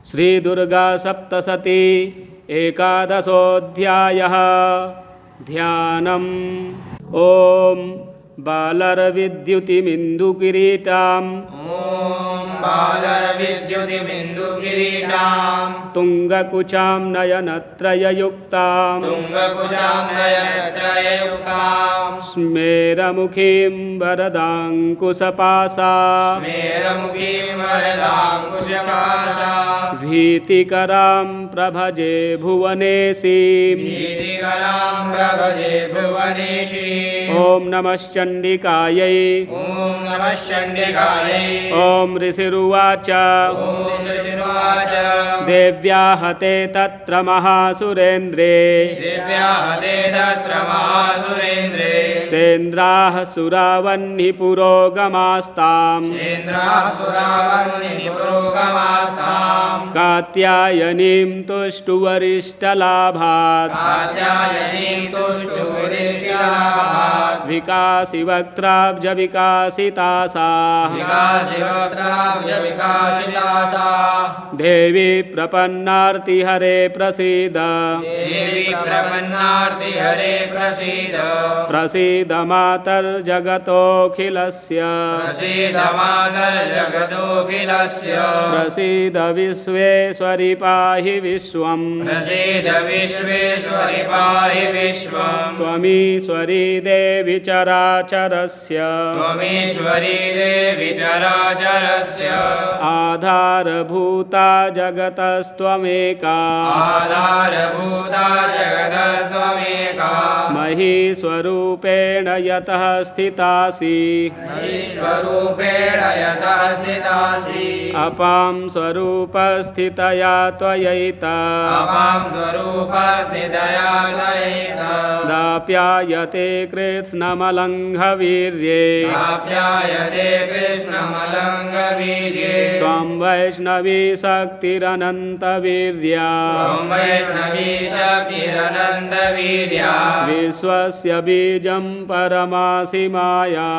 श्रीदुर्गा सप्तशती एकादशोऽध्यायः। ध्यानम्। ॐ बालरविद्युतिमिन्दुकिरीटाम् तुङ्गकुचां नयनत्रययुक्तां स्मेरमुखीं वरदाङ्कुशपाशां भीतिकरां प्रभजे भुवनेशीं। ॐ नमश्चण्डिकायै। ॐ ऋषिरुवाच देव्या हते तत्र महासुरेन्द्रे सेन्द्राः सुरावह्निपुरोगमास्ताम् कात्यायनीं तुष्टुवरिष्ठलाभात् विकासिवक्त्राब्जविकासितासाः देवी प्रपन्नार्तिहरे प्रसीद प्रसीद मातर्जगतोऽखिलस्य प्रसीद विश्वेश्वरि पाहि विश्वम् त्वमीश्वरी देवी चराचरस्य आधारभूता जगतस्त्वमेका महीस्वरूपेण यतः स्थितासि अपां स्वरूपस्थितया त्वयैता दाप्यायते कृत्स्नमलङ्घवीर्ये त्वं वैष्णवी शक्तिरनन्तवीर्या विश्वस्य बीजं परमासि माया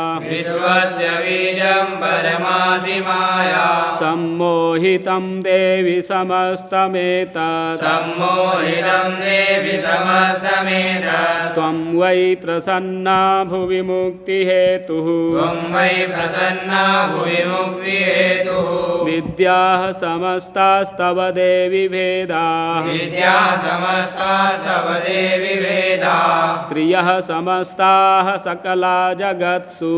सम्मोहितं देवि समस्तमेतत् त्वं वै प्रसन्ना भुवि मुक्तिहेतुः विद्याः समस्तास्तव देवि भेदाः स्त्रियः समस्ताः सकला जगत्सु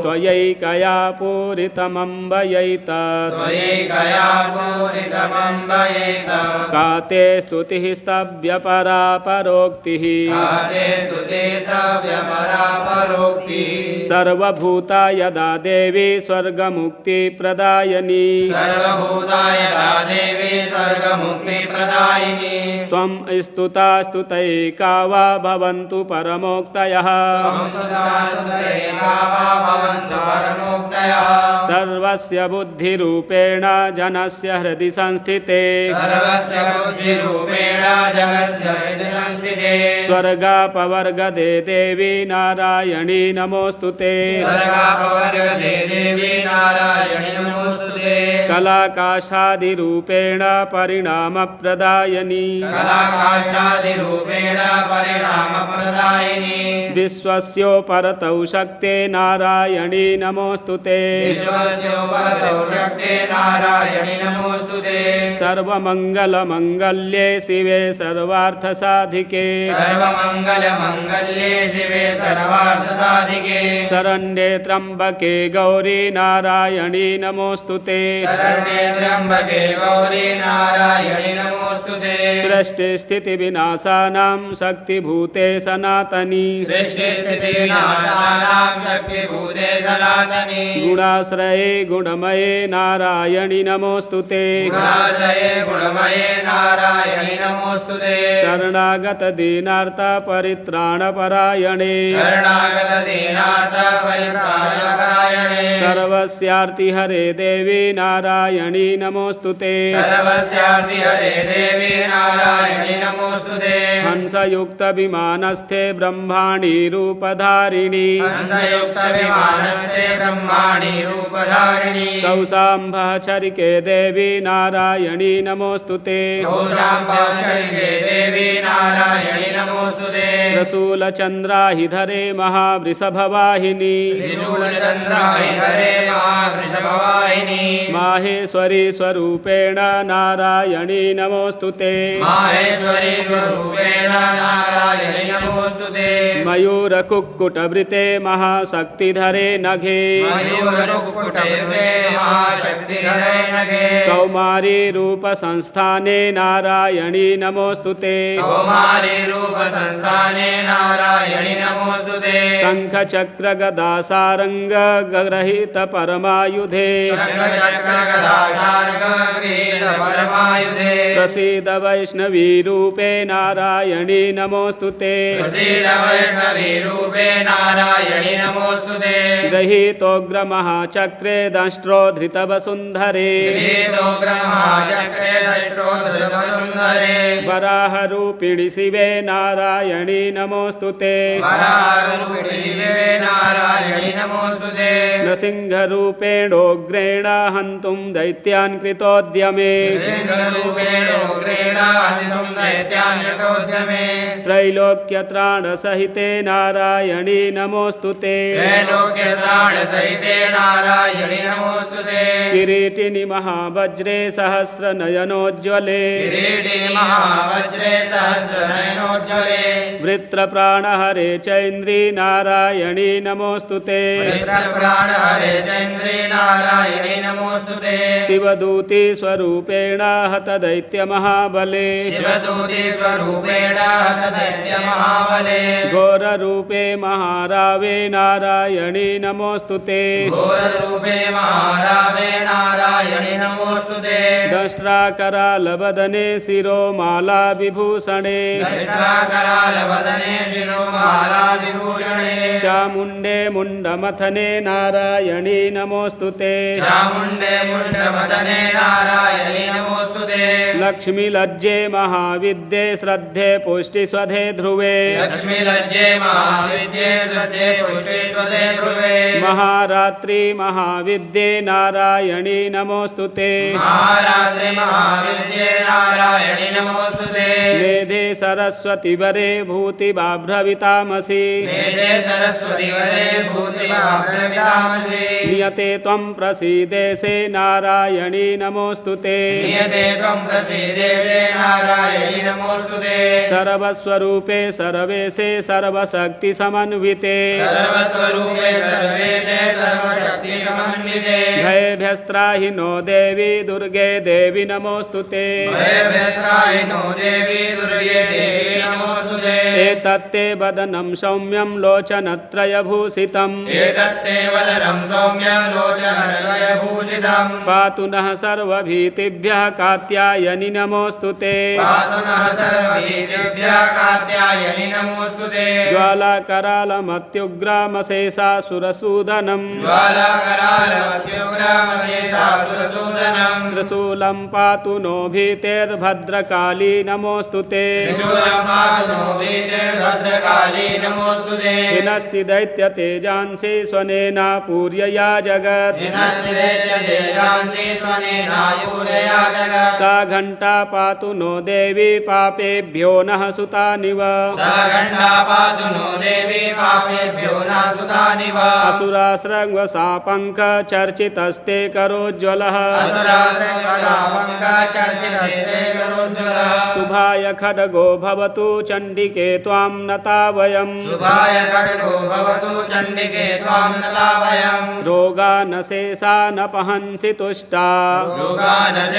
त्वयैकया पूरितमम्बयैतत् का ते स्तुतिः स्तव्यपरा परोक्तिः सर्वभूता यदा देवी स्वर्गमुक्तिप्रदायिनी त्वं स्तुता स्तुतैका वा भवन्तु परमोक्तयः सर्वस्य बुद्धिरूपेण जनस्य हृदि संस्थिते स्वर्गापवर्गदे देवी नारायणी नमोस्तुते कलाकाष्ठादिरूपेण परिणामप्रदायिनी विश्वस्योपरतौ शक्ते नारायणी नमोस्तुते सर्वमङ्गलमङ्गल्ये शिवे सर्वार्थसाधिके शरण्ये त्र्यम्बके गौरी नारायणी नमोस्तुते सृष्टिस्थितिविनाशानां शक्तिभूते सनातनी गुणाश्रये गुणमये नारायणी नमोस्तुते शरणागत दीनार्थ परित्राणपरायणे सर्वस्यार्ति हरे देवी नारायणी नारायणी नमोऽस्तुते सर्वस्यार्ति हरे देवी नारायणी नमोऽस्तुते हंसयुक्त विमानस्थे ब्रह्माणि रूपधारिणी हंसयुक्त विमानस्ते ब्रह्माणि रूपधारिणी कौसाम्भः चरिके देवी नारायणी नमोऽस्तुते कौशाम्बाक्षरिके देवी नारायणी नमोऽस्तुते रसूलचन्द्राहिधरे महावृषभवाहिनी श्रीशूलचन्द्राहिधरे महावृषभवाहिनी माहेश्वरी स्वरूपेण नारायणी नमोऽस्तुते माहेश्वरी स्वरूपेण नारायणी नमोऽस्तुते मयूरकुक्कुटवृते महाशक्तिधरे नघे मयूरकुक्कुटवृते महाशक्तिधरे नघे कौमारी रूपसंस्थाने नारायणी नमोऽस्तुते कौमारी रूपसंस्थाने नारायणी नमोऽस्तुते शङ्खचक्रगदासारङ्गग्रहीत परमायुधे शङ्खचक्रगदासारङ्गगृहीत परमायुधे प्रसीद वैष्णवीरूपे नारायणी नमोऽस्तुते प्रसीद वैष्णवीरूपे नारायणी नमोऽस्तुते गृहीतोग्रमहाचक्रे दंष्ट्रोद्धृतवसुन्धरे गृहीतोग्रमहाचक्रे दंष्ट्रोद्धृतवसुन्धरे वराहरूपिणि शिवे नारायणी नमोऽस्तुते वराहरूपिणि शिवे नारायणी नमोऽस्तुते नृसिंहरूपेणोग्रेण हन्तुं दैत्यान् कृतोद्यमे सिंहरूपेणोग्रेण हन्तुं दैत्यान् कृतोद्यमे त्रैलोक्यत्राणसहिते नारायणी नमोऽस्तुते त्रैलोक्यत्राणसहिते नारायणी नमोऽस्तुते किरीटिनि महावज्रे सहस्रनयनोज्ज्वले किरीटे महावज्रे सहस्रनयनोज्ज्वले वृत्रप्राणहरे चैन्द्री नारायणी नमोऽस्तुते वृत्रप्राणहरे चैन्द्री नारायणी नमोऽस्तुते शिवदूती स्वरूपेण हतदैत्यमहाबले शिवदूती स्वरूपेण हतदैत्यमहाबले घोररूपे महारावे नारायणी नमोऽस्तुते घोररूपे महारावे नारायणी नमोऽस्तुते दंष्ट्राकरालवदने शिरोमाला विभूषणे दंष्ट्राकरालवदने शिरोमाला विभूषणे चामुण्डे मुण्डमथने नारायणी नमोऽस्तुते चामुण्डे मुण्डमदने नारायणी नमोऽस्तुते लक्ष्मीलज्जे महाविद्ये श्रद्धे पुष्टिस्वधे ध्रुवे लक्ष्मीलज्जे महाविद्ये श्रद्धे पुष्टिस्वधे ध्रुवे महारात्रि महाविद्ये नारायणी नमोऽस्तुते महारात्रि महाविद्ये नारायणी नमोऽस्तुते मेधे सरस्वती वरे भूतिबाभ्रवितामसि मेधे सरस्वती वरे भूतिबाभ्रवितामसि नियते त्वं प्रसीदेशे नारायणी नमोऽस्तुते नियते त्वं प्रसीदेशे नारायणी नमोऽस्तुते सर्वस्वरूपे सर्वेशे सर्वशक्तिसमन्विते सर्वस्वरूपे सर्वेशे सर्वशक्तिसमन्विते भयभ्यस्त्राहि नो देवी दुर्गे देवी नमोऽस्तुते भयभ्यस्त्राहिनो देवी दुर्गे देवी नमोऽस्तुते एतत्ते वदनं सौम्यं लोचनत्रयभूषितम् एतत्ते वदनं सौम्यं लोचनत्रयभूषितम् पातु नः सर्वभीतिभ्यः कात्यायनि नमोऽस्तुते पातु नः सर्वभीतिभ्यः कात्यायनि नमोऽस्तुते ज्वालाकरालमत्युग्रामशेषासुरसूदनम् ज्वालाकरालमत्युग्रामशेषासुरसूदनम् त्रिशूलं पातु नो भीतेर्भद्रकाली नमोऽस्तुते त्रिशूलं पातु नो भीतिर्भद्रकाली नमोऽस्तुते हिनस्ति दैत्यतेजांसि स्वनेना पूर्यया जगत् हिनस्ति दैत्यतेजांसि स्वनेनायुधया जगत् सा घण्टा पातु नो देवी पापेभ्यो नः सुतानिव सा घण्टा पातु नो देवी पापेभ्यो नः सुतानिव असुरास्रग्वसापङ्क चर्चितस्ते करोज्ज्वलः असुरास्रग्वसापङ्कचर्चितस्ते करोज्ज्वलः शुभाय खड्गो भवतु चण्डिके त्वां नता वयम् शुभाय खड्गो भवतु चण्डिके त्वां नता वयम् रोगानशेषानपहंसि तुष्टा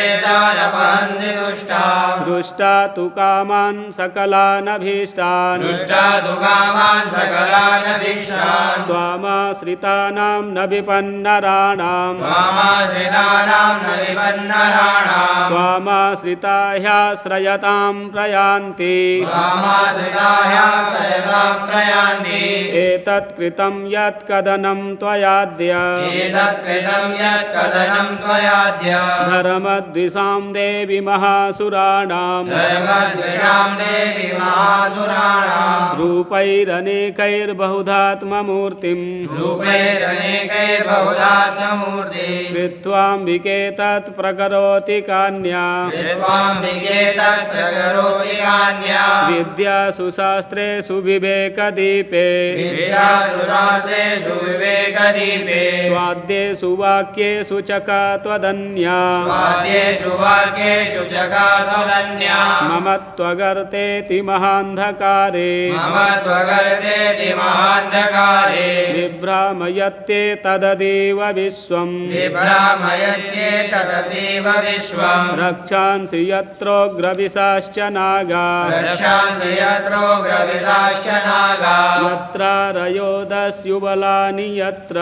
योगानशेषानपहंसि तुष्टा दृष्टा तु कामान् सकलानभीष्टान् दुष्टा तु कामान् सकलानभीष्टान् स्वामाश्रितानां न विपन्नराणाम् स्वामाश्रितानां न विपन्नराणाम् नराणाम् त्वामाश्रिता ह्याश्रयतां प्रयान्ति त्वामाश्रिता ह्याश्रयतां प्रयान्ति एतत् कृतं यत् कदनं त्वयाद्य एतत् कृतं यत् कदनं त्वयाद्य धर्मद्विषां देवि महासुराणां धर्मद्विषां देवि महासुराणां रूपैरनेकैर्बहुधात्ममूर्तिं रूपैरनेकैर्बहुधात्ममूर्ति कृत्वाम्बिके तत् प्रकरोति कान्या कृत्वाम्बिके तत् प्रकरोति कान्या विद्यासु शास्त्रेषु विवेकदीपे विद्यासु शास्त्रेषु विवेकदीपे स्वाद्येषु वाक्येषु च का त्वदन्या स्वाद्येषु वाक्येषु च का त्वदन्या मम त्वगर्तेति महान्धकारे मम त्वगर्तेति महान्धकारे विभ्रामयत्ते तददेव विश्वम् विभ्रामयत्ये तदतीव विश्वम् रक्षांसि यत्रोग्रविशाश्च नागा रक्षांसि यत्रोग्रविशाश्च नागा यत्रारयोदस्युबलानि यत्र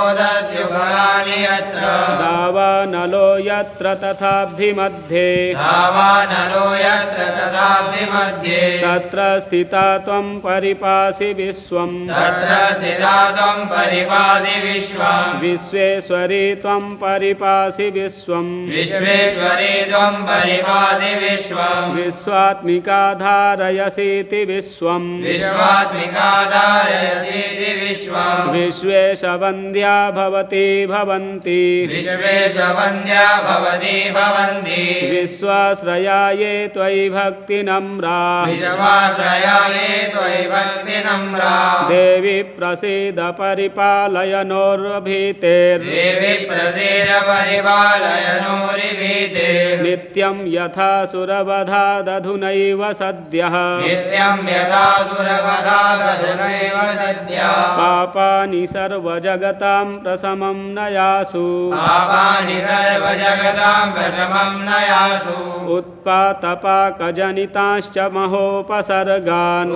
यत्रारयोदस्युबलानि यत्र दावानलो यत्र तथाब्धिमध्ये धावानलो यत्र तथाब्धिमध्ये तत्र स्थिता त्वं परिपासि विश्वम् तत्र स्थिता त्वं परिपासि विश्वम् विश्वेश्वरी त्वं परिपासि विश्वम् विश्वेश्वरी त्वं परिपासि विश्वम् विश्वात्मिका धारयसीति विश्वम् विश्वात्मिका धारयसीति विश्वम् विश्वेशवन्द्या भवति भवन्ति विश्वेशवन्द्या भवति भवन्ति विश्वाश्रयाये त्वयि भक्तिनम्रा विश्वाश्रयाये त्वयि भक्तिनम्रा देवी प्रसीद परिपालयनोर्भीतेर् देवि प्रसीद परिपालयनोरिभीते नित्यं यथा सुरवधादधुनैव सद्यः नित्यं यथा सुरवधादधुनैव सद्यः पापानि सर्वजगतां प्रशमं नयासु पापानि सर्वजगतां प्रशमं नयासु उत्पातपाकजनिताश्च महोपसर्गान्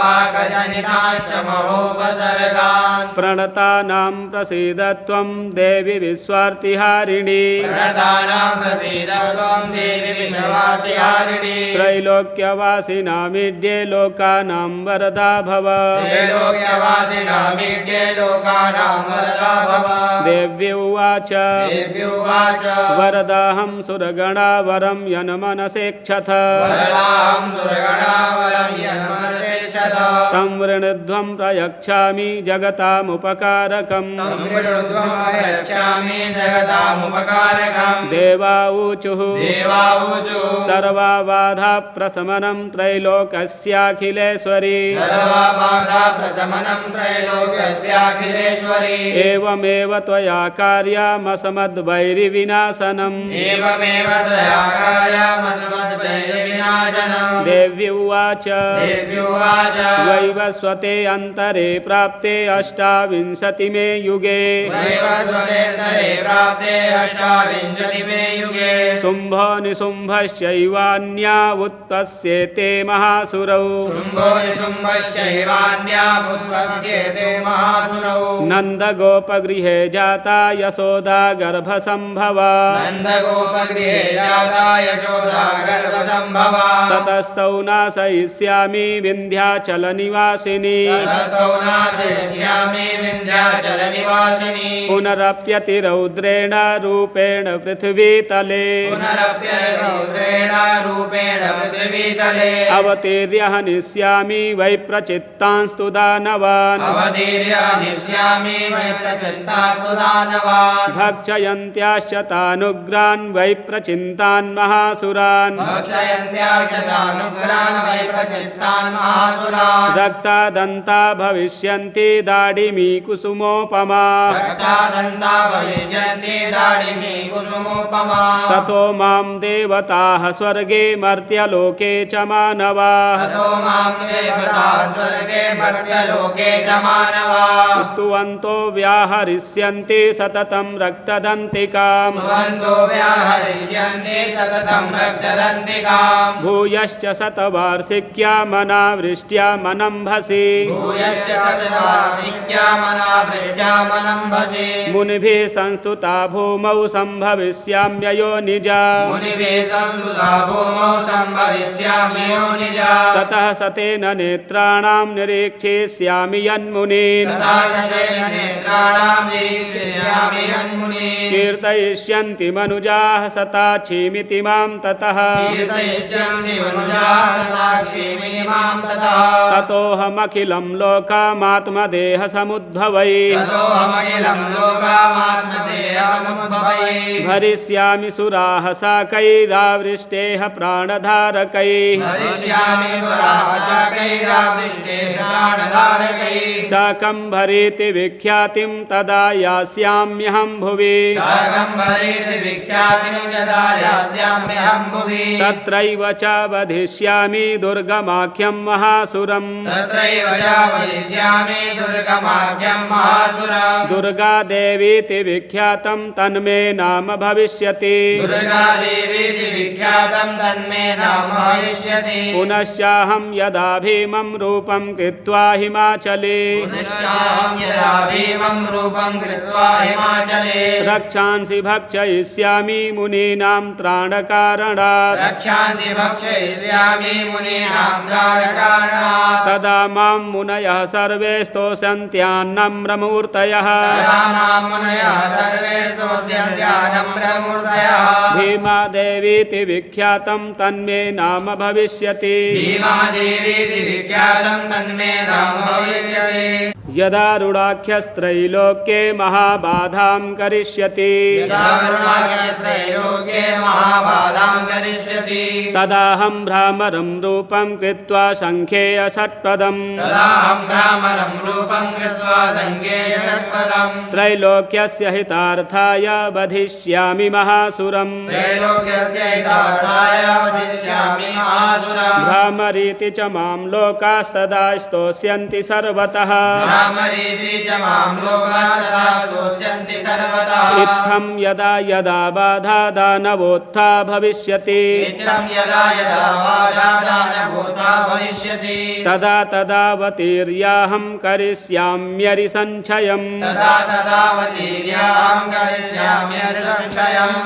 उत्पादपाकजनिताश्च महोपसर्गान् प्रणतानां प्रसीद त्वं देवि विश्वार्तिहारिणी प्रणतानां प्रसीद त्वं देवि विश्वार्तिहारिणी त्रैलोक्यवासिनामीड्ये लोकानां वरदा भव त्रैलोक्यवासिनामीड्ये लोकानां वरदा भव देव्य उवाच देव्युवाच वरदाहं सुरगणा वरं यन्मनसेक्षथ वरदाहं सुरगणावरं यन्मनसेक्षत तं वृणध्वं प्रयच्छामि जगतामुपकारकम् तं मृडुध्वं प्रयच्छामि जगतामुपकारकम् देवाऊचुः देवाऊचुः सर्वाबाधाप्रशमनं त्रैलोकस्याखिलेश्वरी सर्वबाधाप्रशमनं त्रैलोक्यस्याखिलेश्वरी एवमेव त्वया कार्यमसमद्वैरिविनाशनम् एवमेव त्वया कार्यमस्मद्वैरिविनाशनम् देव्य उवाच देव्युवाच वैवस्वते अन्तरे प्राप्ते अष्टाविंशतिमे युगे वैवस्वतेऽन्तरे प्राप्ते अष्टाविंशतिमे युगे शुम्भो निशुम्भश्चैवान्या उत्पत्स्येते महासुरौ शुम्भो निशुम्भश्चैवान्या उत्पत्स्येते महासुरौ नन्दगोपगृहे जाता यशोदा गर्भसम्भवा नन्दगोपगृहे जाता यशोदा गर्भसम्भवा ततस्तौ नाशयिष्यामि विन्ध्याचलनिवासिनी ततस्तौ नाशयिष्यामि विन्ध्याचलनिवासिनी पुनरप्यतिरौद्रेण रूपेण पृथिवीतले पुनरप्यरौद्रेण रूपेण पृथिवीतले अवतीर्य हनिष्यामि वैप्रचित्तांस्तु दानवान् अवतीर्य हनिष्यामि वैप्रचित्तांस्तु दानवान् भक्षयन्त्याश्च तानुग्रान् वैप्रचिन्तान् महासुरान् भक्षयन्त्याश्च तानुग्रान् वैप्रचित्तान् महासुरान् रक्तादन्ता भविष्यन्ति दाडिमी कुसुमोपमा रक्तादन्ता भविष्यन्ति दाडिमी कुसुमोपमा ततो मां देवताः स्वर्गे मर्त्यलोके च मानवाः ततो मां देवता स्वर्गे मर्त्यलोके च मानवाः स्तुवन्तो व्याहरिष्यन्ति सततं रक्तदन्तिकाम् स्तुवन्तो व्याहरिष्यन्ति सततं रक्तदन्तिकाम् भूयश्च शतवार्षिक्या मनावृष्टि भृष्ट्यामनम्भसि भूयश्च सतवार्षिक्यामनाभृष्ट्यामनम्भसि मुनिभिः संस्तुता भूमौ सम्भविष्याम्ययो निजा मुनिभिः संस्तुता भूमौ सम्भविष्याम्ययो निजा ततः सतेन नेत्राणां निरीक्षिष्यामि यन्मुनीन् तथा सतेन नेत्राणां निरीक्षिष्यामि यन्मुनीन् कीर्तयिष्यन्ति मनुजाः सताक्षीमिति मां ततः कीर्तयिष्यन्ति मनुजाः सताक्षीमिति मां ततः ततोऽहमखिलं लोकामात्मदेहसमुद्भवैः ततोऽहमखिलं लोकामात्मदेहसमुद्भवैः भरिष्यामि सुराः साकैरावृष्टेः प्राणधारकैः भरिष्यामि सुराशाकैरावृष्टेः प्राणधारकैः शाकम्भरीति विख्यातिं तदा यास्याम्यहं भुवि शाकम्भरीति विख्यातिं यदा यास्याम्यहं भुवि तत्रैव च वधिष्यामि दुर्गमाख्यं महासुरम् तत्रैव च वदिष्यामि दुर्गमाख्यं महासुरम् दुर्गादेवीति विख्यातं तन्मे नाम भविष्यति दुर्गादेवीति विख्यातं तन्मे नाम भविष्यति पुनश्चाहं यदा भीमं रूपं कृत्वा हिमाचले पुनश्चाहं यदा भीमं रूपं कृत्वा हिमाचले रक्षांसि भक्षयिष्यामि मुनीनां त्राणकारणात् रक्षांसि भक्षयिष्यामि मुनीनां त्राणकारणात् तदा मां मुनयः सर्वे स्तोषन्त्यान्नम्रमूर्तयः तदा मां मुनयः सर्वे स्तोष्यन्त्यानम्रमूर्तयः भीमादेवीति विख्यातं तन्मे नाम भविष्यति भीमादेवीति विख्यातं तन्मे नाम भविष्यति यदा रुडाख्यस्त्रैलोक्ये महाबाधां करिष्यति यदा रुणाख्यस्त्रैलोक्ये महाबाधां करिष्यति तदाहं भ्रामरं रूपं कृत्वा सङ्ख्येय षट्पदम् तदाहं भ्रामरं रूपं कृत्वा सङ्ख्येय षट्पदम् त्रैलोक्यस्य हितार्थाय वधिष्यामि महासुरम् त्रैलोक्यस्य हितार्थाय वदिष्यामि महासुरम् भ्रामरीति च मां लोकास्तदा स्तोष्यन्ति सर्वतः भ्रामरीति च मां लोकास्तदा स्तोष्यन्ति सर्वतः इत्थं यदा यदा बाधा दानवोत्था भविष्यति नित्यं यदा यदा बाधादानभूता भविष्यति तदा तदावतीर्याहं करिष्याम्यरिसञ्चयम् तदा तदावतीर्यां करिष्याम्यसंशयम्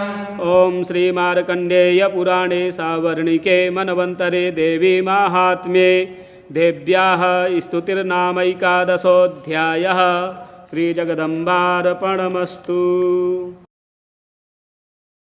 ॐ श्रीमार्कण्डेयपुराणे सावर्णिके मनवन्तरे देवी माहात्म्ये देव्याः स्तुतिर्नामैकादशोऽध्यायः श्रीजगदम्बार्पणमस्तु।